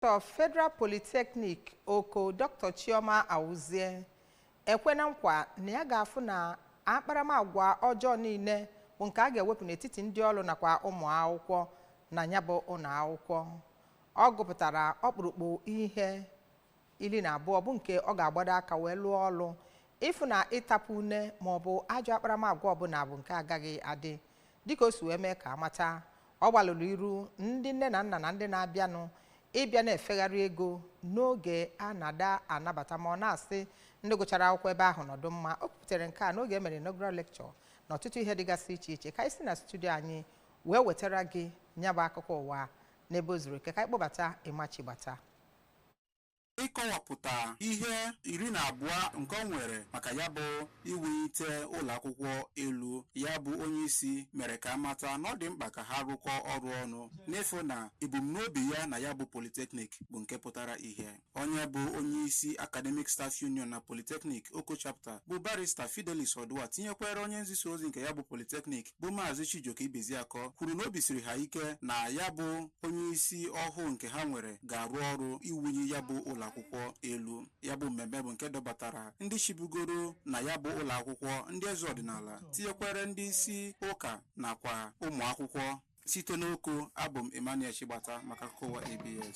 Federal Polytechnic Oko Dr. Chioma Awuzie ekwena nkwa na ya ga-afụ na akparamagwa ọjọọ niile bụ nke a ga-ewepụ n'etiti ndị ọrụ nakwa ụmụ akwụkwọ na ya bụ ụlọ akwụkwọ. Ọ gụpụtara ọkpụrụkpụ ihe 12 bụ nke ọ ga-agbado aka wee lụọ ọrụ ịfụ na ịtapụ une ma ọ bụ ajọ akparamagwa ọbụla bụ nke agaghị adị dịka o si wee mee ka amata. Ọ gbalụrụ iru ndị nne na nna na ndị na-abịanụ ịbịa na-efegharị ego n'oge a na-ada anabata ma ọ na-asị ndị gụchara akwụkwọ ebe ahụ nọdụ mma. O kwuputere nke a n'oge emere inaugural lecture na ọtụtụ ihe dịgasị iche iche ka anyị si na studio anyị wee wetara gị nya bụ akụkọ ụwa n'ebe o zuru oke. Ka anyị kpọbata ịmachigbata ịkọwapụta ihe 12 nke ọ nwere maka ya bụ iwulite ụlọ akwụkwọ elu. Ya bụ onye isi mere ka amata na ọ dị mkpa ka ha rụkọ ọrụ ọnụ n'efu na ebumnobi ya na ya bụ Polytechnic bụ nke pụtara ihe. Onye bụ onye isi Academic Staff Union na Polytechnic Oko Chapter bụ Barrister Fidelis Odua tinyekwara onye nzisa ozi nke ya bụ Polytechnic bụ Maazị Chijioke Ibeziakọ kwuru na obi siri ha ike na ya bụ onye isi ọhụụ nke ha nwere ga-arụ ọrụ iwunye ya bụ ụlọ akwụkwọ elu. Ya bụ mmemme bụ nke dọbatara ndị chibugoro na ya bụ ụlọ akwụkwọ, ndị eze ọdịnala, tinyekwara ndị isi ụka nakwa ụmụ akwụkwọ. Site n'Oko, abụ m Emmanuel Chigbata maka akụkọ ụwa ABS.